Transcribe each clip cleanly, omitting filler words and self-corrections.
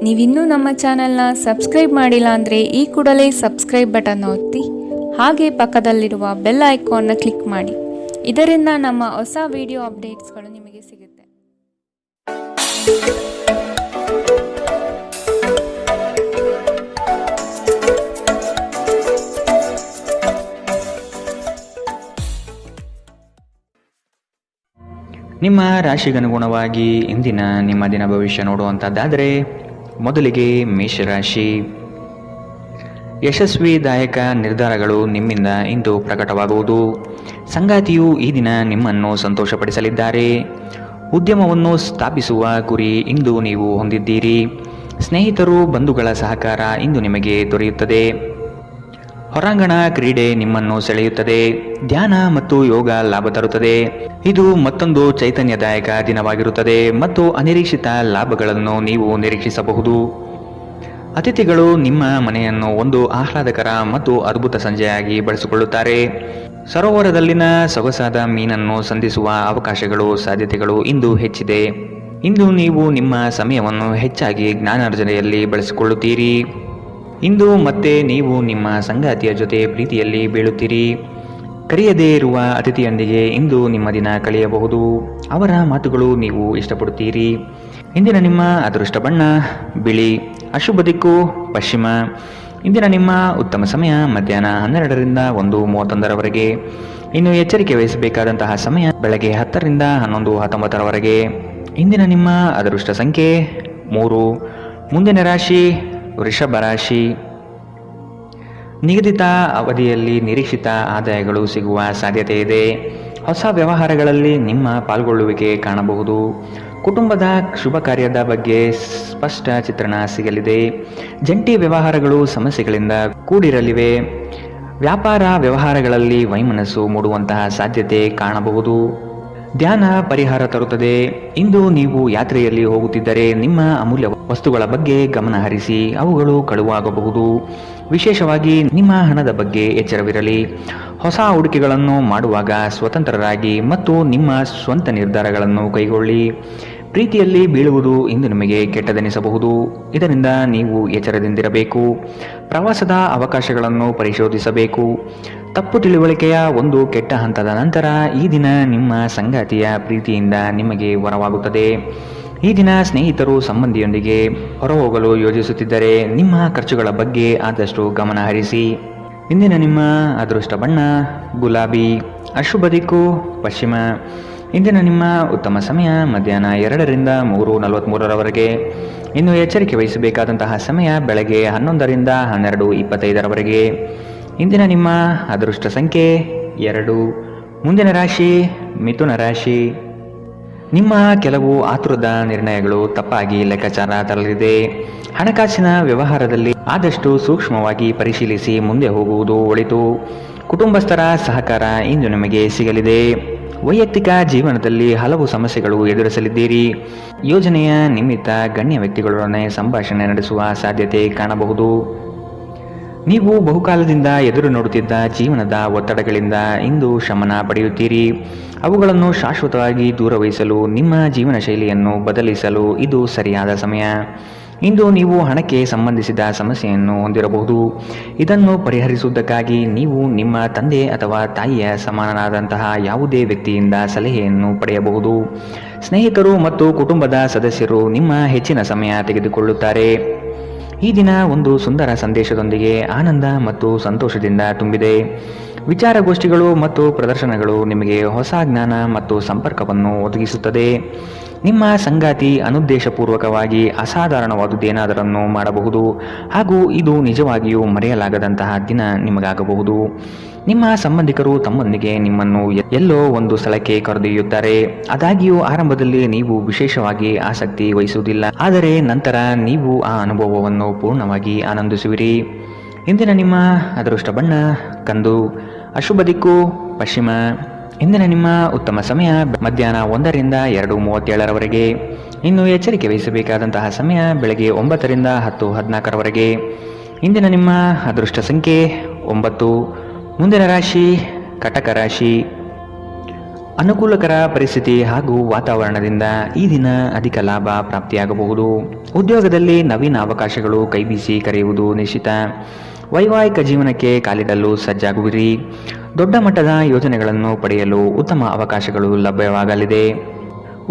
ನೀವಿನ್ನೂ ನಮ್ಮ ಚಾನೆಲ್ನ ಸಬ್ಸ್ಕ್ರೈಬ್ ಮಾಡಿಲ್ಲ ಅಂದರೆ ಈ ಕೂಡಲೇ ಸಬ್ಸ್ಕ್ರೈಬ್ ಬಟನ್ ಒತ್ತಿ ಹಾಗೆ ಪಕ್ಕದಲ್ಲಿರುವ ಬೆಲ್ ಐಕಾನ್ನ ಕ್ಲಿಕ್ ಮಾಡಿ. ಇದರಿಂದ ನಮ್ಮ ಹೊಸ ವಿಡಿಯೋ ಅಪ್ಡೇಟ್ಸ್ಗಳು ನಿಮಗೆ ಸಿಗುತ್ತೆ. ನಿಮ್ಮ ರಾಶಿಗನುಗುಣವಾಗಿ ಇಂದಿನ ನಿಮ್ಮ ದಿನ ಭವಿಷ್ಯ ನೋಡುವಂಥದ್ದಾದರೆ ಮೊದಲಿಗೆ ಮೇಷರಾಶಿ. ಯಶಸ್ವಿದಾಯಕ ನಿರ್ಧಾರಗಳು ನಿಮ್ಮಿಂದ ಇಂದು ಪ್ರಕಟವಾಗುವುದು. ಸಂಗಾತಿಯು ಈ ದಿನ ನಿಮ್ಮನ್ನು ಸಂತೋಷಪಡಿಸಲಿದ್ದಾರೆ. ಉದ್ಯಮವನ್ನು ಸ್ಥಾಪಿಸುವ ಗುರಿ ಇಂದು ನೀವು ಹೊಂದಿದ್ದೀರಿ. ಸ್ನೇಹಿತರು ಬಂಧುಗಳ ಸಹಕಾರ ಇಂದು ನಿಮಗೆ ದೊರೆಯುತ್ತದೆ. ಹೊರಾಂಗಣ ಕ್ರೀಡೆ ನಿಮ್ಮನ್ನು ಸೆಳೆಯುತ್ತದೆ. ಧ್ಯಾನ ಮತ್ತು ಯೋಗ ಲಾಭ ತರುತ್ತದೆ. ಇದು ಮತ್ತೊಂದು ಚೈತನ್ಯದಾಯಕ ದಿನವಾಗಿರುತ್ತದೆ ಮತ್ತು ಅನಿರೀಕ್ಷಿತ ಲಾಭಗಳನ್ನು ನೀವು ನಿರೀಕ್ಷಿಸಬಹುದು. ಅತಿಥಿಗಳು ನಿಮ್ಮ ಮನೆಯನ್ನು ಒಂದು ಆಹ್ಲಾದಕರ ಮತ್ತು ಅದ್ಭುತ ಸಂಜೆಯಾಗಿ ಬಳಸಿಕೊಳ್ಳುತ್ತಾರೆ. ಸರೋವರದಲ್ಲಿನ ಸೊಗಸಾದ ಮೀನನ್ನು ಸಂಧಿಸುವ ಅವಕಾಶಗಳು ಸಾಧ್ಯತೆಗಳು ಇಂದು ಹೆಚ್ಚಿದೆ. ಇಂದು ನೀವು ನಿಮ್ಮ ಸಮಯವನ್ನು ಹೆಚ್ಚಾಗಿ ಜ್ಞಾನಾರ್ಜನೆಯಲ್ಲಿ ಬಳಸಿಕೊಳ್ಳುತ್ತೀರಿ. ಇಂದು ಮತ್ತೆ ನೀವು ನಿಮ್ಮ ಸಂಗಾತಿಯ ಜೊತೆ ಪ್ರೀತಿಯಲ್ಲಿ ಬೀಳುತ್ತೀರಿ. ಕರೆಯದೇ ಇರುವ ಅತಿಥಿಯೊಂದಿಗೆ ಇಂದು ನಿಮ್ಮ ದಿನ ಕಳೆಯಬಹುದು. ಅವರ ಮಾತುಗಳು ನೀವು ಇಷ್ಟಪಡುತ್ತೀರಿ. ಇಂದಿನ ನಿಮ್ಮ ಅದೃಷ್ಟ ಬಣ್ಣ ಬಿಳಿ. ಅಶುಭ ದಿಕ್ಕು ಪಶ್ಚಿಮ. ಇಂದಿನ ನಿಮ್ಮ ಉತ್ತಮ ಸಮಯ ಮಧ್ಯಾಹ್ನ 12ರಿಂದ 1:31ರವರೆಗೆ. ಇನ್ನು ಎಚ್ಚರಿಕೆ ವಹಿಸಬೇಕಾದಂತಹ ಸಮಯ ಬೆಳಗ್ಗೆ 10ರಿಂದ 11:19ರವರೆಗೆ. ಇಂದಿನ ನಿಮ್ಮ ಅದೃಷ್ಟ ಸಂಖ್ಯೆ 3. ಮುಂದಿನ ರಾಶಿ ವೃಷಭ ರಾಶಿ. ನಿಗದಿತ ಅವಧಿಯಲ್ಲಿ ನಿರೀಕ್ಷಿತ ಆದಾಯಗಳು ಸಿಗುವ ಸಾಧ್ಯತೆ ಇದೆ. ಹೊಸ ವ್ಯವಹಾರಗಳಲ್ಲಿ ನಿಮ್ಮ ಪಾಲ್ಗೊಳ್ಳುವಿಕೆ ಕಾಣಬಹುದು. ಕುಟುಂಬದ ಶುಭ ಕಾರ್ಯದ ಬಗ್ಗೆ ಸ್ಪಷ್ಟ ಚಿತ್ರಣ ಸಿಗಲಿದೆ. ಜಂಟಿ ವ್ಯವಹಾರಗಳು ಸಮಸ್ಯೆಗಳಿಂದ ಕೂಡಿರಲಿವೆ. ವ್ಯಾಪಾರ ವ್ಯವಹಾರಗಳಲ್ಲಿ ವೈಮನಸ್ಸು ಮೂಡುವಂತಹ ಸಾಧ್ಯತೆ ಕಾಣಬಹುದು. ಧ್ಯಾನ ಪರಿಹಾರ ತರುತ್ತದೆ. ಇಂದು ನೀವು ಯಾತ್ರೆಯಲ್ಲಿ ಹೋಗುತ್ತಿದ್ದರೆ ನಿಮ್ಮ ಅಮೂಲ್ಯ ವಸ್ತುಗಳ ಬಗ್ಗೆ ಗಮನ ಹರಿಸಿ. ಅವುಗಳು ಕಳುವಾಗಬಹುದು. ವಿಶೇಷವಾಗಿ ನಿಮ್ಮ ಹಣದ ಬಗ್ಗೆ ಎಚ್ಚರವಿರಲಿ. ಹೊಸ ಹೂಡಿಕೆಗಳನ್ನು ಮಾಡುವಾಗ ಸ್ವತಂತ್ರರಾಗಿ ಮತ್ತು ನಿಮ್ಮ ಸ್ವಂತ ನಿರ್ಧಾರಗಳನ್ನು ಕೈಗೊಳ್ಳಿ. ಪ್ರೀತಿಯಲ್ಲಿ ಬೀಳುವುದು ಇಂದು ನಿಮಗೆ ಕೆಟ್ಟದೆನಿಸಬಹುದು. ಇದರಿಂದ ನೀವು ಎಚ್ಚರದಿಂದಿರಬೇಕು. ಪ್ರವಾಸದ ಅವಕಾಶಗಳನ್ನು ಪರಿಶೋಧಿಸಬೇಕು. ತಪ್ಪು ತಿಳುವಳಿಕೆಯ ಒಂದು ಕೆಟ್ಟ ಹಂತದ ನಂತರ ಈ ದಿನ ನಿಮ್ಮ ಸಂಗಾತಿಯ ಪ್ರೀತಿಯಿಂದ ನಿಮಗೆ ವರವಾಗುತ್ತದೆ. ಈ ದಿನ ಸ್ನೇಹಿತರು ಸಂಬಂಧಿಯೊಂದಿಗೆ ಹೊರಹೋಗಲು ಯೋಜಿಸುತ್ತಿದ್ದರೆ ನಿಮ್ಮ ಖರ್ಚುಗಳ ಬಗ್ಗೆ ಆದಷ್ಟು ಗಮನ ಹರಿಸಿ. ಇಂದಿನ ನಿಮ್ಮ ಅದೃಷ್ಟ ಬಣ್ಣ ಗುಲಾಬಿ. ಅಶುಭ ದಿಕ್ಕು ಪಶ್ಚಿಮ. ಇಂದಿನ ನಿಮ್ಮ ಉತ್ತಮ ಸಮಯ ಮಧ್ಯಾಹ್ನ 2ರಿಂದ 3:43ರವರೆಗೆ. ಇನ್ನು ಎಚ್ಚರಿಕೆ ವಹಿಸಬೇಕಾದಂತಹ ಸಮಯ ಬೆಳಗ್ಗೆ 11ರಿಂದ 12:25ರವರೆಗೆ. ಇಂದಿನ ನಿಮ್ಮ ಅದೃಷ್ಟ ಸಂಖ್ಯೆ 2. ಮುಂದಿನ ರಾಶಿ ಮಿಥುನ ರಾಶಿ. ನಿಮ್ಮ ಕೆಲವು ಆತುರದ ನಿರ್ಣಯಗಳು ತಪ್ಪಾಗಿ ಲೆಕ್ಕಾಚಾರ ತರಲಿದೆ. ಹಣಕಾಸಿನ ವ್ಯವಹಾರದಲ್ಲಿ ಆದಷ್ಟು ಸೂಕ್ಷ್ಮವಾಗಿ ಪರಿಶೀಲಿಸಿ ಮುಂದೆ ಹೋಗುವುದು ಒಳಿತು. ಕುಟುಂಬಸ್ಥರ ಸಹಕಾರ ಇಂದು ನಿಮಗೆ ಸಿಗಲಿದೆ. ವೈಯಕ್ತಿಕ ಜೀವನದಲ್ಲಿ ಹಲವು ಸಮಸ್ಯೆಗಳು ಎದುರಿಸಲಿದ್ದೀರಿ. ಯೋಜನೆಯ ನಿಮಿತ್ತ ಗಣ್ಯ ವ್ಯಕ್ತಿಗಳೊಡನೆ ಸಂಭಾಷಣೆ ನಡೆಸುವ ಸಾಧ್ಯತೆ ಕಾಣಬಹುದು. ನೀವು ಬಹುಕಾಲದಿಂದ ಎದುರು ನೋಡುತ್ತಿದ್ದ ಜೀವನದ ಒತ್ತಡಗಳಿಂದ ಇಂದು ಶಮನ ಪಡೆಯುತ್ತೀರಿ. ಅವುಗಳನ್ನು ಶಾಶ್ವತವಾಗಿ ದೂರವಹಿಸಲು ನಿಮ್ಮ ಜೀವನ ಶೈಲಿಯನ್ನು ಬದಲಿಸಲು ಇದು ಸರಿಯಾದ ಸಮಯ. ಇಂದು ನೀವು ಹಣಕ್ಕೆ ಸಂಬಂಧಿಸಿದ ಸಮಸ್ಯೆಯನ್ನು ಹೊಂದಿರಬಹುದು. ಇದನ್ನು ಪರಿಹರಿಸುವುದಕ್ಕಾಗಿ ನೀವು ನಿಮ್ಮ ತಂದೆ ಅಥವಾ ತಾಯಿಯ ಸಮಾನನಾದಂತಹ ಯಾವುದೇ ವ್ಯಕ್ತಿಯಿಂದ ಸಲಹೆಯನ್ನು ಪಡೆಯಬಹುದು. ಸ್ನೇಹಿತರು ಮತ್ತು ಕುಟುಂಬದ ಸದಸ್ಯರು ನಿಮ್ಮ ಹೆಚ್ಚಿನ ಸಮಯ ತೆಗೆದುಕೊಳ್ಳುತ್ತಾರೆ. ಈ ದಿನ ಒಂದು ಸುಂದರ ಸಂದೇಶದೊಂದಿಗೆ ಆನಂದ ಮತ್ತು ಸಂತೋಷದಿಂದ ತುಂಬಿದೆ. ವಿಚಾರಗೋಷ್ಠಿಗಳು ಮತ್ತು ಪ್ರದರ್ಶನಗಳು ನಿಮಗೆ ಹೊಸ ಜ್ಞಾನ ಮತ್ತು ಸಂಪರ್ಕವನ್ನು ಒದಗಿಸುತ್ತದೆ. ನಿಮ್ಮ ಸಂಗಾತಿ ಅನುದ್ದೇಶಪೂರ್ವಕವಾಗಿ ಅಸಾಧಾರಣವಾದುದೇನಾದರನ್ನು ಮಾಡಬಹುದು ಹಾಗೂ ಇದು ನಿಜವಾಗಿಯೂ ಮರೆಯಲಾಗದಂತಹ ದಿನ ನಿಮಗಾಗಬಹುದು. ನಿಮ್ಮ ಸಂಬಂಧಿಕರು ತಮ್ಮೊಂದಿಗೆ ನಿಮ್ಮನ್ನು ಎಲ್ಲೋ ಒಂದು ಸ್ಥಳಕ್ಕೆ ಕರೆದೊಯ್ಯುತ್ತಾರೆ. ಆದಾಗ್ಯೂ ಆರಂಭದಲ್ಲಿ ನೀವು ವಿಶೇಷವಾಗಿ ಆಸಕ್ತಿ ವಹಿಸುವುದಿಲ್ಲ, ಆದರೆ ನಂತರ ನೀವು ಆ ಅನುಭವವನ್ನು ಪೂರ್ಣವಾಗಿ ಆನಂದಿಸುವಿರಿ. ಇಂದಿನ ನಿಮ್ಮ ಅದೃಷ್ಟ ಬಣ್ಣ ಕಂದು. ಅಶುಭ ದಿಕ್ಕು ಪಶ್ಚಿಮ. ಇಂದಿನ ನಿಮ್ಮ ಉತ್ತಮ ಸಮಯ ಮಧ್ಯಾಹ್ನ 1ರಿಂದ 2:37ರವರೆಗೆ. ಇನ್ನು ಎಚ್ಚರಿಕೆ ವಹಿಸಬೇಕಾದಂತಹ ಸಮಯ ಬೆಳಗ್ಗೆ 9ರಿಂದ 10:14ರವರೆಗೆ. ಇಂದಿನ ನಿಮ್ಮ ಅದೃಷ್ಟ ಸಂಖ್ಯೆ 9. ಮುಂದಿನ ರಾಶಿ ಕಟಕ ರಾಶಿ. ಅನುಕೂಲಕರ ಪರಿಸ್ಥಿತಿ ಹಾಗೂ ವಾತಾವರಣದಿಂದ ಈ ದಿನ ಅಧಿಕ ಲಾಭ ಪ್ರಾಪ್ತಿಯಾಗಬಹುದು. ಉದ್ಯೋಗದಲ್ಲಿ ನವೀನ ಅವಕಾಶಗಳು ಕೈಬೀಸಿ ಕರೆಯುವುದು ನಿಶ್ಚಿತ. ವೈವಾಹಿಕ ಜೀವನಕ್ಕೆ ಕಾಲಿಡಲು ಸಜ್ಜಾಗುವಿರಿ. ದೊಡ್ಡ ಮಟ್ಟದ ಯೋಜನೆಗಳನ್ನು ಪಡೆಯಲು ಉತ್ತಮ ಅವಕಾಶಗಳು ಲಭ್ಯವಾಗಲಿದೆ.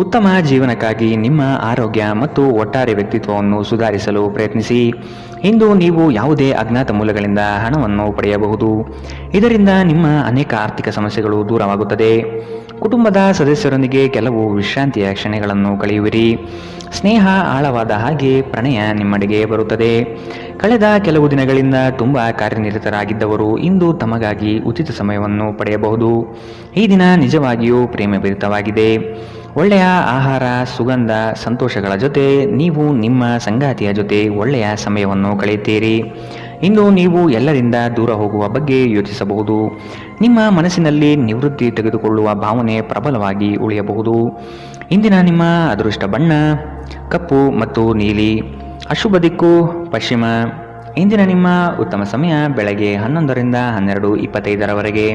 ಉತ್ತಮ ಜೀವನಕ್ಕಾಗಿ ನಿಮ್ಮ ಆರೋಗ್ಯ ಮತ್ತು ಒಟ್ಟಾರೆ ವ್ಯಕ್ತಿತ್ವವನ್ನು ಸುಧಾರಿಸಲು ಪ್ರಯತ್ನಿಸಿ. ಇಂದು ನೀವು ಯಾವುದೇ ಅಜ್ಞಾತ ಮೂಲಗಳಿಂದ ಹಣವನ್ನು ಪಡೆಯಬಹುದು. ಇದರಿಂದ ನಿಮ್ಮ ಅನೇಕ ಆರ್ಥಿಕ ಸಮಸ್ಯೆಗಳು ದೂರವಾಗುತ್ತದೆ. ಕುಟುಂಬದ ಸದಸ್ಯರೊಂದಿಗೆ ಕೆಲವು ವಿಶ್ರಾಂತಿಯ ಕ್ಷಣಗಳನ್ನು ಕಳೆಯುವಿರಿ. ಸ್ನೇಹ ಆಳವಾದ ಹಾಗೆ ಪ್ರಣಯ ನಿಮ್ಮಡೆಗೆ ಬರುತ್ತದೆ. ಕಳೆದ ಕೆಲವು ದಿನಗಳಿಂದ ತುಂಬ ಕಾರ್ಯನಿರತರಾಗಿದ್ದವರು ಇಂದು ತಮಗಾಗಿ ಉಚಿತ ಸಮಯವನ್ನು ಪಡೆಯಬಹುದು. ಈ ದಿನ ನಿಜವಾಗಿಯೂ ಪ್ರೇಮಭರಿತವಾಗಿದೆ. ಒಳ್ಳೆಯ ಆಹಾರ, ಸುಗಂಧ, ಸಂತೋಷಗಳ ಜೊತೆ ನೀವು ನಿಮ್ಮ ಸಂಗಾತಿಯ ಜೊತೆ ಒಳ್ಳೆಯ ಸಮಯವನ್ನು ಕಳೆಯುತ್ತೀರಿ. ಇಂದು ನೀವು ಎಲ್ಲರಿಂದ ದೂರ ಹೋಗುವ ಬಗ್ಗೆ ಯೋಚಿಸಬಹುದು. ನಿಮ್ಮ ಮನಸ್ಸಿನಲ್ಲಿ ನಿವೃತ್ತಿ ತೆಗೆದುಕೊಳ್ಳುವ ಭಾವನೆ ಪ್ರಬಲವಾಗಿ ಉಳಿಯಬಹುದು. ಇಂದಿನ ನಿಮ್ಮ ಅದೃಷ್ಟ ಬಣ್ಣ ಕಪ್ಪು ಮತ್ತು ನೀಲಿ. ಅಶುಭ ದಿಕ್ಕು ಪಶ್ಚಿಮ. ಇಂದಿನ ನಿಮ್ಮ ಉತ್ತಮ ಸಮಯ ಬೆಳಗ್ಗೆ 11ರಿಂದ 12:25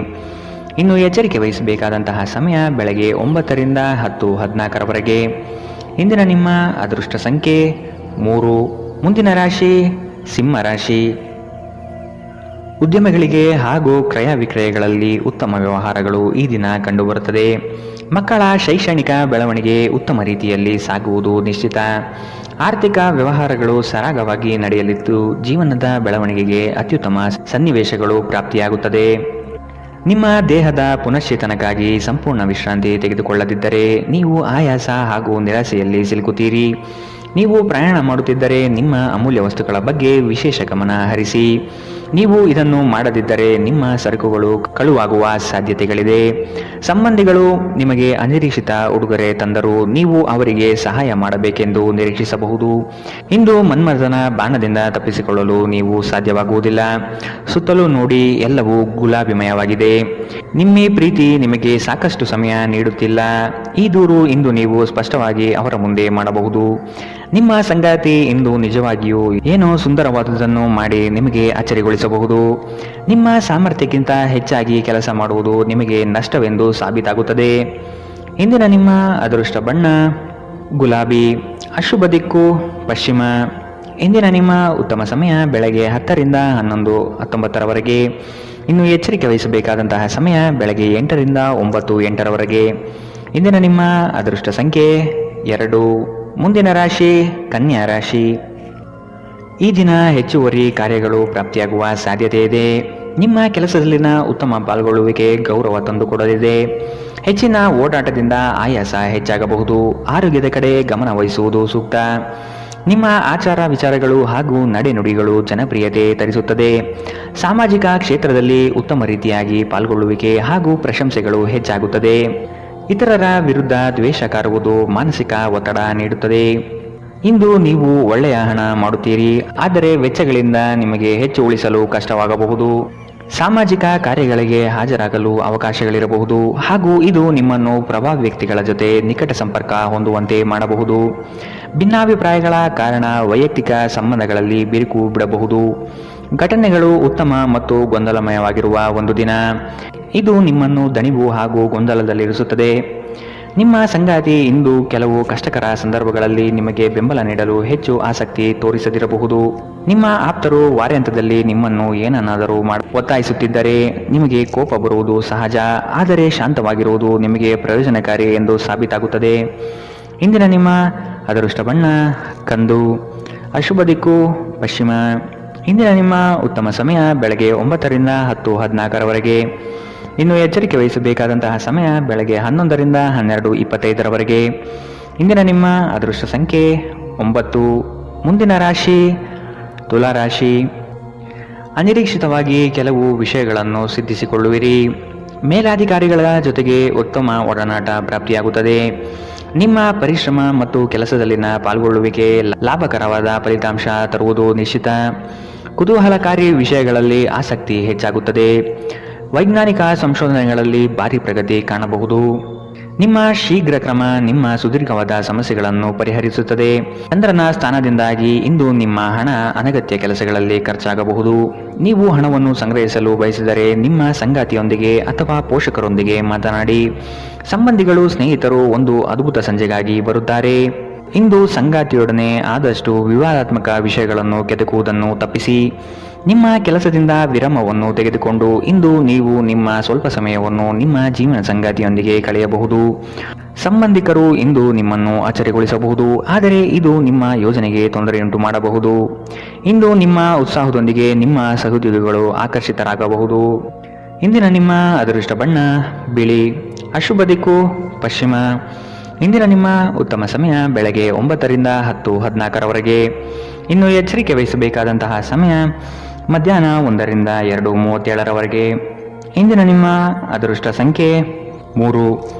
ಇನ್ನು ಎಚ್ಚರಿಕೆ ವಹಿಸಬೇಕಾದಂತಹ ಸಮಯ ಬೆಳಗ್ಗೆ 9ರಿಂದ 10:14 ಇಂದಿನ ನಿಮ್ಮ ಅದೃಷ್ಟ ಸಂಖ್ಯೆ 3. ಮುಂದಿನ ರಾಶಿ ಸಿಂಹ ರಾಶಿ. ಉದ್ಯಮಗಳಿಗೆ ಹಾಗೂ ಕ್ರಯ ವಿಕ್ರಯಗಳಲ್ಲಿ ಉತ್ತಮ ವ್ಯವಹಾರಗಳು ಈ ದಿನ ಕಂಡುಬರುತ್ತದೆ. ಮಕ್ಕಳ ಶೈಕ್ಷಣಿಕ ಬೆಳವಣಿಗೆ ಉತ್ತಮ ರೀತಿಯಲ್ಲಿ ಸಾಗುವುದು ನಿಶ್ಚಿತ. ಆರ್ಥಿಕ ವ್ಯವಹಾರಗಳು ಸರಾಗವಾಗಿ ನಡೆಯಲಿದ್ದು ಜೀವನದ ಬೆಳವಣಿಗೆಗೆ ಅತ್ಯುತ್ತಮ ಸನ್ನಿವೇಶಗಳು ಪ್ರಾಪ್ತಿಯಾಗುತ್ತದೆ. ನಿಮ್ಮ ದೇಹದ ಪುನಶ್ಚೇತನಕ್ಕಾಗಿ ಸಂಪೂರ್ಣ ವಿಶ್ರಾಂತಿ ತೆಗೆದುಕೊಳ್ಳದಿದ್ದರೆ ನೀವು ಆಯಾಸ ಹಾಗೂ ನಿರಾಸೆಯಲ್ಲಿ ಸಿಲುಕುತ್ತೀರಿ. ನೀವು ಪ್ರಯಾಣ ಮಾಡುತ್ತಿದ್ದರೆ ನಿಮ್ಮ ಅಮೂಲ್ಯ ವಸ್ತುಗಳ ಬಗ್ಗೆ ವಿಶೇಷ ಗಮನ ಹರಿಸಿ. ನೀವು ಇದನ್ನು ಮಾಡದಿದ್ದರೆ ನಿಮ್ಮ ಸರಕುಗಳು ಕಳುವಾಗುವ ಸಾಧ್ಯತೆಗಳಿದೆ. ಸಂಬಂಧಿಗಳು ನಿಮಗೆ ಅನಿರೀಕ್ಷಿತ ಉಡುಗೊರೆ ತಂದರೂ ನೀವು ಅವರಿಗೆ ಸಹಾಯ ಮಾಡಬೇಕೆಂದು ನಿರೀಕ್ಷಿಸಬಹುದು. ಇಂದು ಮನ್ಮಥನ ಬಾಣದಿಂದ ತಪ್ಪಿಸಿಕೊಳ್ಳಲು ನೀವು ಸಾಧ್ಯವಾಗುವುದಿಲ್ಲ. ಸುತ್ತಲೂ ನೋಡಿ, ಎಲ್ಲವೂ ಗುಲಾಬಿಮಯವಾಗಿದೆ. ನಿಮ್ಮ ಪ್ರೀತಿ ನಿಮಗೆ ಸಾಕಷ್ಟು ಸಮಯ ನೀಡುತ್ತಿಲ್ಲ. ಈ ದೂರು ಇಂದು ನೀವು ಸ್ಪಷ್ಟವಾಗಿ ಅವರ ಮುಂದೆ ಮಾಡಬಹುದು. ನಿಮ್ಮ ಸಂಗಾತಿ ಇಂದು ನಿಜವಾಗಿಯೂ ಏನೋ ಸುಂದರವಾದುದನ್ನು ಮಾಡಿ ನಿಮಗೆ ಅಚ್ಚರಿಗೊಳಿಸಬಹುದು. ನಿಮ್ಮ ಸಾಮರ್ಥ್ಯಕ್ಕಿಂತ ಹೆಚ್ಚಾಗಿ ಕೆಲಸ ಮಾಡುವುದು ನಿಮಗೆ ನಷ್ಟವೆಂದು ಸಾಬೀತಾಗುತ್ತದೆ. ಇಂದಿನ ನಿಮ್ಮ ಅದೃಷ್ಟ ಬಣ್ಣ ಗುಲಾಬಿ. ಅಶುಭ ದಿಕ್ಕು ಪಶ್ಚಿಮ. ಇಂದಿನ ನಿಮ್ಮ ಉತ್ತಮ ಸಮಯ ಬೆಳಗ್ಗೆ 10ರಿಂದ 11:19 ಇನ್ನು ಎಚ್ಚರಿಕೆ ವಹಿಸಬೇಕಾದಂತಹ ಸಮಯ ಬೆಳಗ್ಗೆ 8ರಿಂದ 9:08 ಇಂದಿನ ನಿಮ್ಮ ಅದೃಷ್ಟ ಸಂಖ್ಯೆ 2. ಮುಂದಿನ ರಾಶಿ ಕನ್ಯಾ ರಾಶಿ. ಈ ದಿನ ಹೆಚ್ಚುವರಿ ಕಾರ್ಯಗಳು ಪ್ರಾಪ್ತಿಯಾಗುವ ಸಾಧ್ಯತೆ ಇದೆ. ನಿಮ್ಮ ಕೆಲಸದಲ್ಲಿನ ಉತ್ತಮ ಪಾಲ್ಗೊಳ್ಳುವಿಕೆ ಗೌರವ ತಂದುಕೊಡಲಿದೆ. ಹೆಚ್ಚಿನ ಓಡಾಟದಿಂದ ಆಯಾಸ ಹೆಚ್ಚಾಗಬಹುದು. ಆರೋಗ್ಯದ ಕಡೆ ಗಮನ ವಹಿಸುವುದು ಸೂಕ್ತ. ನಿಮ್ಮ ಆಚಾರ ವಿಚಾರಗಳು ಹಾಗೂ ನಡೆನುಡಿಗಳು ಜನಪ್ರಿಯತೆ ತರಿಸುತ್ತದೆ. ಸಾಮಾಜಿಕ ಕ್ಷೇತ್ರದಲ್ಲಿ ಉತ್ತಮ ರೀತಿಯಾಗಿ ಪಾಲ್ಗೊಳ್ಳುವಿಕೆ ಹಾಗೂ ಪ್ರಶಂಸೆಗಳು ಹೆಚ್ಚಾಗುತ್ತದೆ. ಇತರರ ವಿರುದ್ಧ ದ್ವೇಷ ಕಾರುವುದು ಮಾನಸಿಕ ಒತ್ತಡ ನೀಡುತ್ತದೆ. ಇಂದು ನೀವು ಒಳ್ಳೆಯ ಹಣ ಮಾಡುತ್ತೀರಿ, ಆದರೆ ವೆಚ್ಚಗಳಿಂದ ನಿಮಗೆ ಹೆಚ್ಚು ಉಳಿಸಲು ಕಷ್ಟವಾಗಬಹುದು. ಸಾಮಾಜಿಕ ಕಾರ್ಯಗಳಿಗೆ ಹಾಜರಾಗಲು ಅವಕಾಶಗಳಿರಬಹುದು ಹಾಗೂ ಇದು ನಿಮ್ಮನ್ನು ಪ್ರಭಾವಿ ವ್ಯಕ್ತಿಗಳ ಜೊತೆ ನಿಕಟ ಸಂಪರ್ಕ ಹೊಂದುವಂತೆ ಮಾಡಬಹುದು. ಭಿನ್ನಾಭಿಪ್ರಾಯಗಳ ಕಾರಣ ವೈಯಕ್ತಿಕ ಸಂಬಂಧಗಳಲ್ಲಿ ಬಿರುಕು ಬಿಡಬಹುದು. ಘಟನೆಗಳು ಉತ್ತಮ ಮತ್ತು ಗೊಂದಲಮಯವಾಗಿರುವ ಒಂದು ದಿನ. ಇದು ನಿಮ್ಮನ್ನು ದಣಿವು ಹಾಗೂ ಗೊಂದಲದಲ್ಲಿರಿಸುತ್ತದೆ. ನಿಮ್ಮ ಸಂಗಾತಿ ಇಂದು ಕೆಲವು ಕಷ್ಟಕರ ಸಂದರ್ಭಗಳಲ್ಲಿ ನಿಮಗೆ ಬೆಂಬಲ ನೀಡಲು ಹೆಚ್ಚು ಆಸಕ್ತಿ ತೋರಿಸದಿರಬಹುದು. ನಿಮ್ಮ ಆಪ್ತರು ವಾರಾಂತ್ಯದಲ್ಲಿ ನಿಮ್ಮನ್ನು ಏನನ್ನಾದರೂ ಒತ್ತಾಯಿಸುತ್ತಿದ್ದರೆ ನಿಮಗೆ ಕೋಪ ಬರುವುದು ಸಹಜ, ಆದರೆ ಶಾಂತವಾಗಿರುವುದು ನಿಮಗೆ ಪ್ರಯೋಜನಕಾರಿ ಎಂದು ಸಾಬೀತಾಗುತ್ತದೆ. ಇಂದಿನ ನಿಮ್ಮ ಅದೃಷ್ಟ ಬಣ್ಣ ಕಂದು. ಅಶುಭ ದಿಕ್ಕು ಪಶ್ಚಿಮ. ಇಂದಿನ ನಿಮ್ಮ ಉತ್ತಮ ಸಮಯ ಬೆಳಗ್ಗೆ 9ರಿಂದ 10:14 ಇನ್ನು ಎಚ್ಚರಿಕೆ ವಹಿಸಬೇಕಾದಂತಹ ಸಮಯ ಬೆಳಗ್ಗೆ 11ರಿಂದ 12:25 ಇಂದಿನ ನಿಮ್ಮ ಅದೃಷ್ಟ ಸಂಖ್ಯೆ 9. ಮುಂದಿನ ರಾಶಿ ತುಲಾ ರಾಶಿ. ಅನಿರೀಕ್ಷಿತವಾಗಿ ಕೆಲವು ವಿಷಯಗಳನ್ನು ಸಿದ್ಧಿಸಿಕೊಳ್ಳುವಿರಿ. ಮೇಲಾಧಿಕಾರಿಗಳ ಜೊತೆಗೆ ಉತ್ತಮ ಒಡನಾಟ ಪ್ರಾಪ್ತಿಯಾಗುತ್ತದೆ. ನಿಮ್ಮ ಪರಿಶ್ರಮ ಮತ್ತು ಕೆಲಸದಲ್ಲಿನ ಪಾಲ್ಗೊಳ್ಳುವಿಕೆ ಲಾಭಕರವಾದ ಫಲಿತಾಂಶ ತರುವುದು ನಿಶ್ಚಿತ. ಕುತೂಹಲಕಾರಿ ವಿಷಯಗಳಲ್ಲಿ ಆಸಕ್ತಿ ಹೆಚ್ಚಾಗುತ್ತದೆ. ವೈಜ್ಞಾನಿಕ ಸಂಶೋಧನೆಗಳಲ್ಲಿ ಭಾರಿ ಪ್ರಗತಿ ಕಾಣಬಹುದು. ನಿಮ್ಮ ಶೀಘ್ರ ಕ್ರಮ ನಿಮ್ಮ ಸುದೀರ್ಘವಾದ ಸಮಸ್ಯೆಗಳನ್ನು ಪರಿಹರಿಸುತ್ತದೆ. ಚಂದ್ರನ ಸ್ಥಾನದಿಂದಾಗಿ ಇಂದು ನಿಮ್ಮ ಹಣ ಅನಗತ್ಯ ಕೆಲಸಗಳಲ್ಲಿ ಖರ್ಚಾಗಬಹುದು. ನೀವು ಹಣವನ್ನು ಸಂಗ್ರಹಿಸಲು ಬಯಸಿದರೆ ನಿಮ್ಮ ಸಂಗಾತಿಯೊಂದಿಗೆ ಅಥವಾ ಪೋಷಕರೊಂದಿಗೆ ಮಾತನಾಡಿ. ಸಂಬಂಧಿಗಳು, ಸ್ನೇಹಿತರು ಒಂದು ಅದ್ಭುತ ಸಂಜೆಗಾಗಿ ಬರುತ್ತಾರೆ. ಇಂದು ಸಂಗಾತಿಯೊಡನೆ ಆದಷ್ಟು ವಿವಾದಾತ್ಮಕ ವಿಷಯಗಳನ್ನು ಕೆದಕುವುದನ್ನು ತಪ್ಪಿಸಿ. ನಿಮ್ಮ ಕೆಲಸದಿಂದ ವಿರಾಮವನ್ನು ತೆಗೆದುಕೊಂಡು ಇಂದು ನೀವು ನಿಮ್ಮ ಸ್ವಲ್ಪ ಸಮಯವನ್ನು ನಿಮ್ಮ ಜೀವನ ಸಂಗಾತಿಯೊಂದಿಗೆ ಕಳೆಯಬಹುದು. ಸಂಬಂಧಿಕರು ಇಂದು ನಿಮ್ಮನ್ನು ಅಚ್ಚರಿಗೊಳಿಸಬಹುದು, ಆದರೆ ಇದು ನಿಮ್ಮ ಯೋಜನೆಗೆ ತೊಂದರೆಯುಂಟು ಮಾಡಬಹುದು. ಇಂದು ನಿಮ್ಮ ಉತ್ಸಾಹದೊಂದಿಗೆ ನಿಮ್ಮ ಸಹೋದ್ಯೋಗಿಗಳು ಆಕರ್ಷಿತರಾಗಬಹುದು. ಇಂದಿನ ನಿಮ್ಮ ಅದೃಷ್ಟ ಬಣ್ಣ ಬಿಳಿ. ಅಶುಭ ದಿಕ್ಕು ಪಶ್ಚಿಮ. ಇಂದಿನ ನಿಮ್ಮ ಉತ್ತಮ ಸಮಯ ಬೆಳಗ್ಗೆ 9 ರಿಂದ 10:14 ಇನ್ನು ಎಚ್ಚರಿಕೆ ವಹಿಸಬೇಕಾದಂತಹ ಸಮಯ ಮಧ್ಯಾಹ್ನ 1 ರಿಂದ 2:37 ಇಂದಿನ ನಿಮ್ಮ ಅದೃಷ್ಟ ಸಂಖ್ಯೆ 3.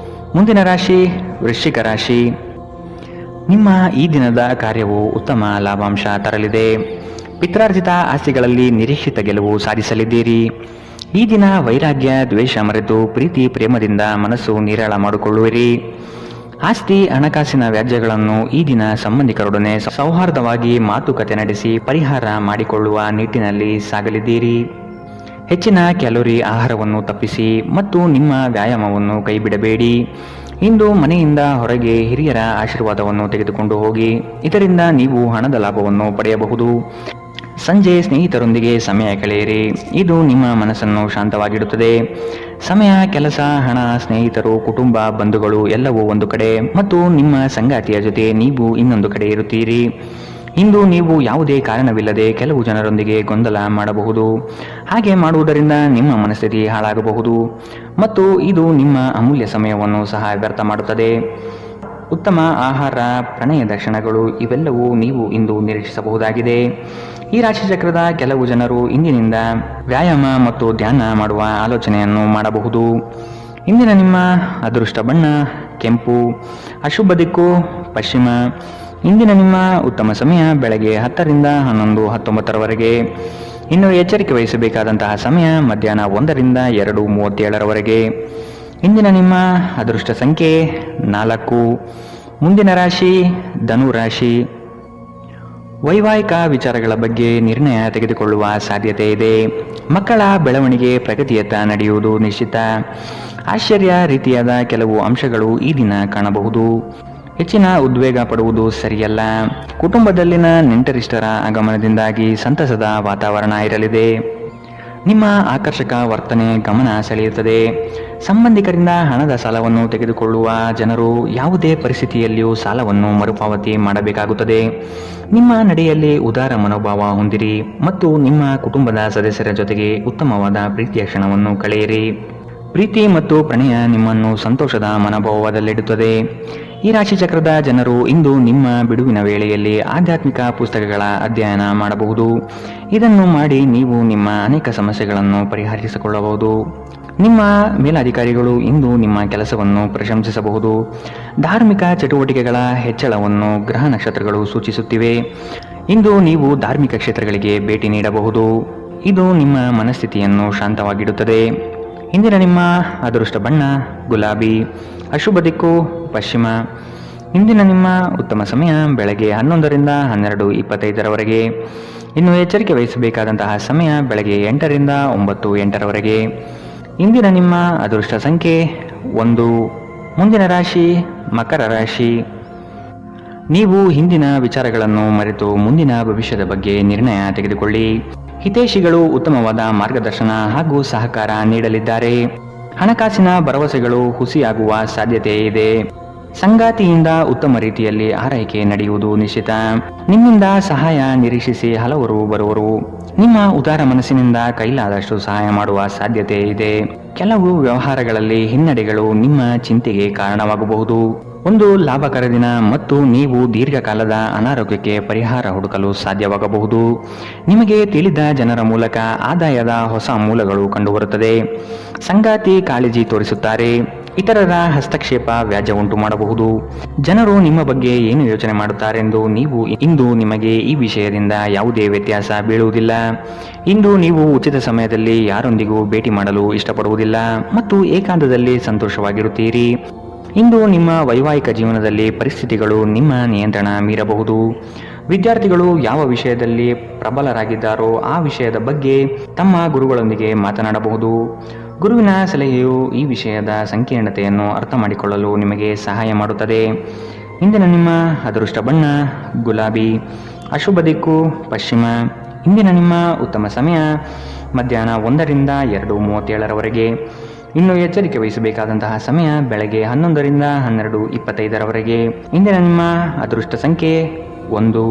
ಮುಂದಿನ ರಾಶಿ ವೃಶ್ಚಿಕ ರಾಶಿ. ನಿಮ್ಮ ಈ ದಿನದ ಕಾರ್ಯವು ಉತ್ತಮ ಲಾಭಾಂಶ ತರಲಿದೆ. ಪಿತ್ರಾರ್ಜಿತ ಆಸ್ತಿಗಳಲ್ಲಿ ನಿರೀಕ್ಷಿತ ಗೆಲುವು ಸಾಧಿಸಲಿದ್ದೀರಿ. ಈ ದಿನ ವೈರಾಗ್ಯ ದ್ವೇಷ ಮರೆತು ಪ್ರೀತಿ ಪ್ರೇಮದಿಂದ ಮನಸ್ಸು ನಿರಾಳ ಮಾಡಿಕೊಳ್ಳುವಿರಿ. ಆಸ್ತಿ ಹಣಕಾಸಿನ ವ್ಯಾಜ್ಯಗಳನ್ನು ಈ ದಿನ ಸಂಬಂಧಿಕರೊಡನೆ ಸೌಹಾರ್ದವಾಗಿ ಮಾತುಕತೆ ನಡೆಸಿ ಪರಿಹಾರ ಮಾಡಿಕೊಳ್ಳುವ ನಿಟ್ಟಿನಲ್ಲಿ ಸಾಗಲಿದ್ದೀರಿ. ಹೆಚ್ಚಿನ ಕ್ಯಾಲೋರಿ ಆಹಾರವನ್ನು ತಪ್ಪಿಸಿ ಮತ್ತು ನಿಮ್ಮ ವ್ಯಾಯಾಮವನ್ನು ಕೈಬಿಡಬೇಡಿ. ಇಂದು ಮನೆಯಿಂದ ಹೊರಗೆ ಹಿರಿಯರ ಆಶೀರ್ವಾದವನ್ನು ತೆಗೆದುಕೊಂಡು ಹೋಗಿ, ಇದರಿಂದ ನೀವು ಹಣದ ಲಾಭವನ್ನು ಪಡೆಯಬಹುದು. ಸಂಜೆ ಸ್ನೇಹಿತರೊಂದಿಗೆ ಸಮಯ ಕಳೆಯಿರಿ, ಇದು ನಿಮ್ಮ ಮನಸ್ಸನ್ನು ಶಾಂತವಾಗಿಡುತ್ತದೆ. ಸಮಯ, ಕೆಲಸ, ಹಣ, ಸ್ನೇಹಿತರು, ಕುಟುಂಬ, ಬಂಧುಗಳು ಎಲ್ಲವೂ ಒಂದು ಕಡೆ ಮತ್ತು ನಿಮ್ಮ ಸಂಗಾತಿಯ ಜೊತೆ ನೀವು ಇನ್ನೊಂದು ಕಡೆ ಇರುತ್ತೀರಿ. ಇಂದು ನೀವು ಯಾವುದೇ ಕಾರಣವಿಲ್ಲದೆ ಕೆಲವು ಜನರೊಂದಿಗೆ ಗೊಂದಲ ಮಾಡಬಹುದು. ಹಾಗೆ ಮಾಡುವುದರಿಂದ ನಿಮ್ಮ ಮನಸ್ಥಿತಿ ಹಾಳಾಗಬಹುದು ಮತ್ತು ಇದು ನಿಮ್ಮ ಅಮೂಲ್ಯ ಸಮಯವನ್ನು ಸಹ ವ್ಯರ್ಥ ಮಾಡುತ್ತದೆ. ಉತ್ತಮ ಆಹಾರ, ಪ್ರಣಯದ ಕ್ಷಣಗಳು ಇವೆಲ್ಲವೂ ನೀವು ಇಂದು ನಿರೀಕ್ಷಿಸಬಹುದಾಗಿದೆ. ಈ ರಾಶಿಚಕ್ರದ ಕೆಲವು ಜನರು ಇಂದಿನಿಂದ ವ್ಯಾಯಾಮ ಮತ್ತು ಧ್ಯಾನ ಮಾಡುವ ಆಲೋಚನೆಯನ್ನು ಮಾಡಬಹುದು. ಇಂದಿನ ನಿಮ್ಮ ಅದೃಷ್ಟ ಬಣ್ಣ ಕೆಂಪು. ಅಶುಭ ದಿಕ್ಕು ಪಶ್ಚಿಮ. ಇಂದಿನ ನಿಮ್ಮ ಉತ್ತಮ ಸಮಯ ಬೆಳಗ್ಗೆ 10 ರಿಂದ 11:19 ಇನ್ನು ಎಚ್ಚರಿಕೆ ವಹಿಸಬೇಕಾದಂತಹ ಸಮಯ ಮಧ್ಯಾಹ್ನ 1 ರಿಂದ 2:37 ಇಂದಿನ ನಿಮ್ಮ ಅದೃಷ್ಟ ಸಂಖ್ಯೆ 4. ಮುಂದಿನ ರಾಶಿ ಧನು ರಾಶಿ. ವೈವಾಹಿಕ ವಿಚಾರಗಳ ಬಗ್ಗೆ ನಿರ್ಣಯ ತೆಗೆದುಕೊಳ್ಳುವ ಸಾಧ್ಯತೆ ಇದೆ. ಮಕ್ಕಳ ಬೆಳವಣಿಗೆ ಪ್ರಗತಿಯತ್ತ ನಡೆಯುವುದು ನಿಶ್ಚಿತ. ಆಶ್ಚರ್ಯ ರೀತಿಯಾದ ಕೆಲವು ಅಂಶಗಳು ಈ ದಿನ ಕಾಣಬಹುದು. ಹೆಚ್ಚಿನ ಉದ್ವೇಗ ಪಡುವುದು ಸರಿಯಲ್ಲ. ಕುಟುಂಬದಲ್ಲಿನ ನೆಂಟರಿಷ್ಟರ ಆಗಮನದಿಂದಾಗಿ ಸಂತಸದ ವಾತಾವರಣ ಇರಲಿದೆ. ನಿಮ್ಮ ಆಕರ್ಷಕ ವರ್ತನೆ ಗಮನ ಸೆಳೆಯುತ್ತದೆ. ಸಂಬಂಧಿಕರಿಂದ ಹಣದ ಸಾಲವನ್ನು ತೆಗೆದುಕೊಳ್ಳುವ ಜನರು ಯಾವುದೇ ಪರಿಸ್ಥಿತಿಯಲ್ಲಿಯೂ ಸಾಲವನ್ನು ಮರುಪಾವತಿ ಮಾಡಬೇಕಾಗುತ್ತದೆ. ನಿಮ್ಮ ನಡೆಯಲ್ಲಿ ಉದಾರ ಮನೋಭಾವ ಹೊಂದಿರಿ ಮತ್ತು ನಿಮ್ಮ ಕುಟುಂಬದ ಸದಸ್ಯರ ಜೊತೆಗೆ ಉತ್ತಮವಾದ ಪ್ರೀತಿಯ ಕ್ಷಣವನ್ನು ಕಳೆಯಿರಿ. ಪ್ರೀತಿ ಮತ್ತು ಪ್ರಣಯ ನಿಮ್ಮನ್ನು ಸಂತೋಷದ ಮನೋಭಾವದಲ್ಲಿಡುತ್ತದೆ. ಈ ರಾಶಿ ಚಕ್ರದ ಜನರು ಇಂದು ನಿಮ್ಮ ಬಿಡುವಿನ ವೇಳೆಯಲ್ಲಿ ಆಧ್ಯಾತ್ಮಿಕ ಪುಸ್ತಕಗಳ ಅಧ್ಯಯನ ಮಾಡಬಹುದು. ಇದನ್ನು ಮಾಡಿ ನೀವು ನಿಮ್ಮ ಅನೇಕ ಸಮಸ್ಯೆಗಳನ್ನು ಪರಿಹರಿಸಿಕೊಳ್ಳಬಹುದು. ನಿಮ್ಮ ಮೇಲಾಧಿಕಾರಿಗಳು ಇಂದು ನಿಮ್ಮ ಕೆಲಸವನ್ನು ಪ್ರಶಂಸಿಸಬಹುದು. ಧಾರ್ಮಿಕ ಚಟುವಟಿಕೆಗಳ ಹೆಚ್ಚಳವನ್ನು ಗ್ರಹ ನಕ್ಷತ್ರಗಳು ಸೂಚಿಸುತ್ತಿವೆ. ಇಂದು ನೀವು ಧಾರ್ಮಿಕ ಕ್ಷೇತ್ರಗಳಿಗೆ ಭೇಟಿ ನೀಡಬಹುದು. ಇದು ನಿಮ್ಮ ಮನಸ್ಥಿತಿಯನ್ನು ಶಾಂತವಾಗಿಡುತ್ತದೆ. ಇಂದಿನ ನಿಮ್ಮ ಅದೃಷ್ಟ ಬಣ್ಣ ಗುಲಾಬಿ. ಅಶುಭ ದಿಕ್ಕು ಪಶ್ಚಿಮ. ಇಂದಿನ ನಿಮ್ಮ ಉತ್ತಮ ಸಮಯ ಬೆಳಗ್ಗೆ 11 ರಿಂದ 12:25 ಇನ್ನು ಎಚ್ಚರಿಕೆ ವಹಿಸಬೇಕಾದಂತಹ ಸಮಯ ಬೆಳಗ್ಗೆ 8 ರಿಂದ 9:08 ಇಂದಿನ ನಿಮ್ಮ ಅದೃಷ್ಟ ಸಂಖ್ಯೆ 1. ಮುಂದಿನ ರಾಶಿ ಮಕರ ರಾಶಿ. ನೀವು ಹಿಂದಿನ ವಿಚಾರಗಳನ್ನು ಮರೆತು ಮುಂದಿನ ಭವಿಷ್ಯದ ಬಗ್ಗೆ ನಿರ್ಣಯ ತೆಗೆದುಕೊಳ್ಳಿ. ಹಿತೈಷಿಗಳು ಉತ್ತಮವಾದ ಮಾರ್ಗದರ್ಶನ ಹಾಗೂ ಸಹಕಾರ ನೀಡಲಿದ್ದಾರೆ. ಹಣಕಾಸಿನ ಭರವಸೆಗಳು ಹುಸಿಯಾಗುವ ಸಾಧ್ಯತೆ ಇದೆ. ಸಂಗಾತಿಯಿಂದ ಉತ್ತಮ ರೀತಿಯಲ್ಲಿ ಆರೈಕೆ ನಡೆಯುವುದು ನಿಶ್ಚಿತ. ನಿಮ್ಮಿಂದ ಸಹಾಯ ನಿರೀಕ್ಷಿಸಿ ಹಲವರು ಬರುವರು. ನಿಮ್ಮ ಉದಾರ ಮನಸ್ಸಿನಿಂದ ಕೈಲಾದಷ್ಟು ಸಹಾಯ ಮಾಡುವ ಸಾಧ್ಯತೆ ಇದೆ. ಕೆಲವು ವ್ಯವಹಾರಗಳಲ್ಲಿ ಹಿನ್ನಡೆಗಳು ನಿಮ್ಮ ಚಿಂತೆಗೆ ಕಾರಣವಾಗಬಹುದು. ಒಂದು ಲಾಭಕರ ದಿನ ಮತ್ತು ನೀವು ದೀರ್ಘಕಾಲದ ಅನಾರೋಗ್ಯಕ್ಕೆ ಪರಿಹಾರ ಹುಡುಕಲು ಸಾಧ್ಯವಾಗಬಹುದು. ನಿಮಗೆ ತಿಳಿದ ಜನರ ಮೂಲಕ ಆದಾಯದ ಹೊಸ ಮೂಲಗಳು ಕಂಡುಬರುತ್ತದೆ. ಸಂಗಾತಿ ಕಾಳಜಿ ತೋರಿಸುತ್ತಾರೆ. ಇತರರ ಹಸ್ತಕ್ಷೇಪ ವ್ಯಾಜ್ಯ ಉಂಟು ಮಾಡಬಹುದು. ಜನರು ನಿಮ್ಮ ಬಗ್ಗೆ ಏನು ಯೋಚನೆ ಮಾಡುತ್ತಾರೆಂದು ನೀವು ಇಂದು ನಿಮಗೆ ಈ ವಿಷಯದಿಂದ ಯಾವುದೇ ವ್ಯತ್ಯಾಸ ಬೀಳುವುದಿಲ್ಲ. ಇಂದು ನೀವು ಉಚಿತ ಸಮಯದಲ್ಲಿ ಯಾರೊಂದಿಗೂ ಭೇಟಿ ಮಾಡಲು ಇಷ್ಟಪಡುವುದಿಲ್ಲ ಮತ್ತು ಏಕಾಂತದಲ್ಲಿ ಸಂತೋಷವಾಗಿರುತ್ತೀರಿ. ಇಂದು ನಿಮ್ಮ ವೈವಾಹಿಕ ಜೀವನದಲ್ಲಿ ಪರಿಸ್ಥಿತಿಗಳು ನಿಮ್ಮ ನಿಯಂತ್ರಣ ಮೀರಬಹುದು. ವಿದ್ಯಾರ್ಥಿಗಳು ಯಾವ ವಿಷಯದಲ್ಲಿ ಪ್ರಬಲರಾಗಿದ್ದಾರೋ ಆ ವಿಷಯದ ಬಗ್ಗೆ ತಮ್ಮ ಗುರುಗಳೊಂದಿಗೆ ಮಾತನಾಡಬಹುದು. ಗುರುವಿನ ಸಲಹೆಯು ಈ ವಿಷಯದ ಸಂಕೀರ್ಣತೆಯನ್ನು ಅರ್ಥ ಮಾಡಿಕೊಳ್ಳಲು ನಿಮಗೆ ಸಹಾಯ ಮಾಡುತ್ತದೆ. ಇಂದಿನ ನಿಮ್ಮ ಅದೃಷ್ಟ ಬಣ್ಣ ಗುಲಾಬಿ, ಅಶುಭ ದಿಕ್ಕು ಪಶ್ಚಿಮ. ಇಂದಿನ ನಿಮ್ಮ ಉತ್ತಮ ಸಮಯ ಮಧ್ಯಾಹ್ನ 1ರಿಂದ 2:37ರವರೆಗೆ. ಇನ್ನು ಎಚ್ಚರಿಕೆ ವಹಿಸಬೇಕಾದಂತಹ ಸಮಯ ಬೆಳಗ್ಗೆ 11ರಿಂದ 12:25ರವರೆಗೆ. ಇಂದಿನ ನಿಮ್ಮ ಅದೃಷ್ಟ ಸಂಖ್ಯೆ 1.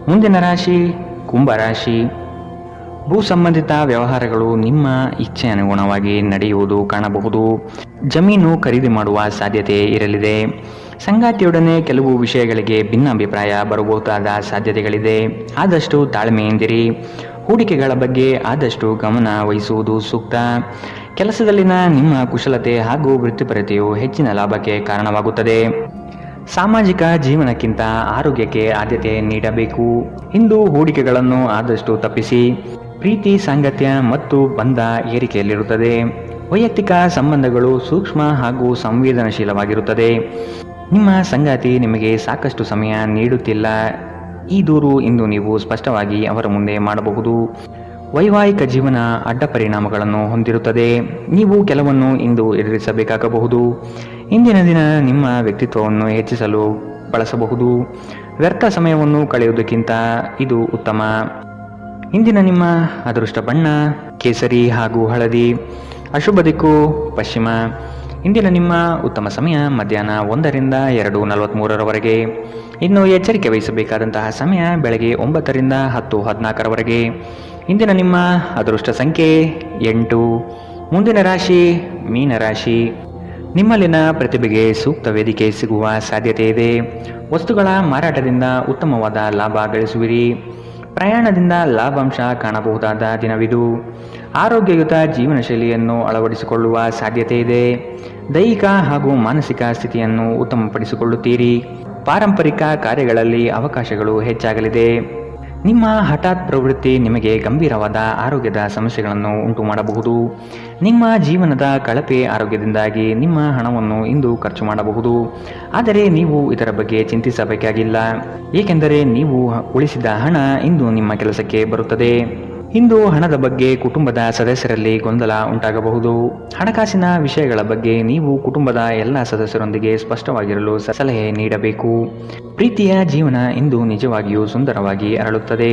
ಮುಂದಿನ ರಾಶಿ ಕುಂಭರಾಶಿ. ಭೂ ಸಂಬಂಧಿತ ವ್ಯವಹಾರಗಳು ನಿಮ್ಮ ಇಚ್ಛೆ ಅನುಗುಣವಾಗಿ ನಡೆಯುವುದು ಕಾಣಬಹುದು. ಜಮೀನು ಖರೀದಿ ಮಾಡುವ ಸಾಧ್ಯತೆ ಇರಲಿದೆ. ಸಂಗಾತಿಯೊಡನೆ ಕೆಲವು ವಿಷಯಗಳಿಗೆ ಭಿನ್ನಾಭಿಪ್ರಾಯ ಬರಬಹುದಾದ ಸಾಧ್ಯತೆಗಳಿದೆ. ಆದಷ್ಟು ತಾಳ್ಮೆಯಿಂದಿರಿ. ಹೂಡಿಕೆಗಳ ಬಗ್ಗೆ ಆದಷ್ಟು ಗಮನ ವಹಿಸುವುದು ಸೂಕ್ತ. ಕೆಲಸದಲ್ಲಿನ ನಿಮ್ಮ ಕುಶಲತೆ ಹಾಗೂ ವೃತ್ತಿಪರತೆಯು ಹೆಚ್ಚಿನ ಲಾಭಕ್ಕೆ ಕಾರಣವಾಗುತ್ತದೆ. ಸಾಮಾಜಿಕ ಜೀವನಕ್ಕಿಂತ ಆರೋಗ್ಯಕ್ಕೆ ಆದ್ಯತೆ ನೀಡಬೇಕು. ಇಂದು ಹೂಡಿಕೆಗಳನ್ನು ಆದಷ್ಟು ತಪ್ಪಿಸಿ. ಪ್ರೀತಿ ಸಾಂಗತ್ಯ ಮತ್ತು ಬಂಧ ಏರಿಕೆಯಲ್ಲಿರುತ್ತದೆ. ವೈಯಕ್ತಿಕ ಸಂಬಂಧಗಳು ಸೂಕ್ಷ್ಮ ಹಾಗೂ ಸಂವೇದನಶೀಲವಾಗಿರುತ್ತದೆ. ನಿಮ್ಮ ಸಂಗಾತಿ ನಿಮಗೆ ಸಾಕಷ್ಟು ಸಮಯ ನೀಡುತ್ತಿಲ್ಲ. ಈ ದೂರು ಇಂದು ನೀವು ಸ್ಪಷ್ಟವಾಗಿ ಅವರ ಮುಂದೆ ಮಾಡಬಹುದು. ವೈವಾಹಿಕ ಜೀವನ ಅಡ್ಡ ಪರಿಣಾಮಗಳನ್ನು ಹೊಂದಿರುತ್ತದೆ. ನೀವು ಕೆಲವನ್ನು ಇಂದು ಎದುರಿಸಬೇಕಾಗಬಹುದು. ಇಂದಿನ ದಿನ ನಿಮ್ಮ ವ್ಯಕ್ತಿತ್ವವನ್ನು ಹೆಚ್ಚಿಸಲು ಬಳಸಬಹುದು. ವ್ಯರ್ಥ ಸಮಯವನ್ನು ಕಳೆಯುವುದಕ್ಕಿಂತ ಇದು ಉತ್ತಮ. ಇಂದಿನ ನಿಮ್ಮ ಅದೃಷ್ಟ ಬಣ್ಣ ಕೇಸರಿ ಹಾಗೂ ಹಳದಿ, ಅಶುಭ ದಿಕ್ಕು ಪಶ್ಚಿಮ. ಇಂದಿನ ನಿಮ್ಮ ಉತ್ತಮ ಸಮಯ ಮಧ್ಯಾಹ್ನ 1ರಿಂದ 2:43ರವರೆಗೆ. ಇನ್ನು ಎಚ್ಚರಿಕೆ ವಹಿಸಬೇಕಾದಂತಹ ಸಮಯ ಬೆಳಗ್ಗೆ 9ರಿಂದ 10:14ರವರೆಗೆ. ಇಂದಿನ ನಿಮ್ಮ ಅದೃಷ್ಟ ಸಂಖ್ಯೆ 8. ಮುಂದಿನ ರಾಶಿ ಮೀನರಾಶಿ. ನಿಮ್ಮಲ್ಲಿನ ಪ್ರತಿಭೆಗೆ ಸೂಕ್ತ ವೇದಿಕೆ ಸಿಗುವ ಸಾಧ್ಯತೆ ಇದೆ. ವಸ್ತುಗಳ ಮಾರಾಟದಿಂದ ಉತ್ತಮವಾದ ಲಾಭ ಗಳಿಸುವಿರಿ. ಪ್ರಯಾಣದಿಂದ ಲಾಭಾಂಶ ಕಾಣಬಹುದಾದ ದಿನವಿದು. ಆರೋಗ್ಯಯುತ ಜೀವನ ಶೈಲಿಯನ್ನು ಅಳವಡಿಸಿಕೊಳ್ಳುವ ಸಾಧ್ಯತೆ ಇದೆ. ದೈಹಿಕ ಹಾಗೂ ಮಾನಸಿಕ ಸ್ಥಿತಿಯನ್ನು ಉತ್ತಮಪಡಿಸಿಕೊಳ್ಳುತ್ತೀರಿ. ಪಾರಂಪರಿಕ ಕಾರ್ಯಗಳಲ್ಲಿ ಅವಕಾಶಗಳು ಹೆಚ್ಚಾಗಲಿದೆ. ನಿಮ್ಮ ಹಠಾತ್ ಪ್ರವೃತ್ತಿ ನಿಮಗೆ ಗಂಭೀರವಾದ ಆರೋಗ್ಯದ ಸಮಸ್ಯೆಗಳನ್ನು ಉಂಟು ಮಾಡಬಹುದು. ನಿಮ್ಮ ಜೀವನದ ಕಳಪೆ ಆರೋಗ್ಯದಿಂದಾಗಿ ನಿಮ್ಮ ಹಣವನ್ನು ಇಂದು ಖರ್ಚು ಮಾಡಬಹುದು. ಆದರೆ ನೀವು ಇದರ ಬಗ್ಗೆ ಚಿಂತಿಸಬೇಕಾಗಿಲ್ಲ, ಏಕೆಂದರೆ ನೀವು ಉಳಿಸಿದ ಹಣ ಇಂದು ನಿಮ್ಮ ಕೆಲಸಕ್ಕೆ ಬರುತ್ತದೆ. ಇಂದು ಹಣದ ಬಗ್ಗೆ ಕುಟುಂಬದ ಸದಸ್ಯರಲ್ಲಿ ಗೊಂದಲ ಉಂಟಾಗಬಹುದು. ಹಣಕಾಸಿನ ವಿಷಯಗಳ ಬಗ್ಗೆ ನೀವು ಕುಟುಂಬದ ಎಲ್ಲ ಸದಸ್ಯರೊಂದಿಗೆ ಸ್ಪಷ್ಟವಾಗಿರಲು ಸಲಹೆ ನೀಡಬೇಕು. ಪ್ರೀತಿಯ ಜೀವನ ಇಂದು ನಿಜವಾಗಿಯೂ ಸುಂದರವಾಗಿ ಅರಳುತ್ತದೆ.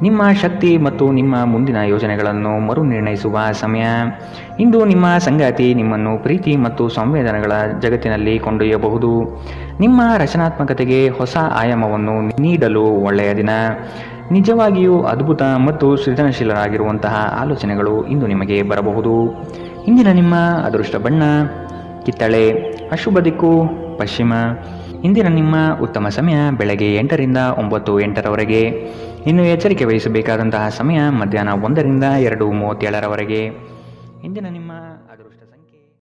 ನಿಮ್ಮ ಶಕ್ತಿ ಮತ್ತು ನಿಮ್ಮ ಮುಂದಿನ ಯೋಜನೆಗಳನ್ನು ಮರುನಿರ್ಣಯಿಸುವ ಸಮಯ. ಇಂದು ನಿಮ್ಮ ಸಂಗಾತಿ ನಿಮ್ಮನ್ನು ಪ್ರೀತಿ ಮತ್ತು ಸಂವೇದನೆಗಳ ಜಗತ್ತಿನಲ್ಲಿ ಕೊಂಡೊಯ್ಯಬಹುದು. ನಿಮ್ಮ ರಚನಾತ್ಮಕತೆಗೆ ಹೊಸ ಆಯಾಮವನ್ನು ನೀಡಲು ಒಳ್ಳೆಯ ದಿನ. ನಿಜವಾಗಿಯೂ ಅದ್ಭುತ ಮತ್ತು ಸೃಜನಶೀಲರಾಗಿರುವಂತಹ ಆಲೋಚನೆಗಳು ಇಂದು ನಿಮಗೆ ಬರಬಹುದು. ಇಂದಿನ ನಿಮ್ಮ ಅದೃಷ್ಟ ಬಣ್ಣ ಕಿತ್ತಳೆ, ಅಶುಭ ದಿಕ್ಕು ಪಶ್ಚಿಮ. ಇಂದಿನ ನಿಮ್ಮ ಉತ್ತಮ ಸಮಯ ಬೆಳಗ್ಗೆ 8ರಿಂದ 9:08ರವರೆಗೆ. ಇನ್ನು ಎಚ್ಚರಿಕೆ ವಹಿಸಬೇಕಾದಂತಹ ಸಮಯ ಮಧ್ಯಾಹ್ನ 1ರಿಂದ 2:37ರವರೆಗೆ. ಇಂದಿನ ನಿಮ್ಮ ಅದೃಷ್ಟ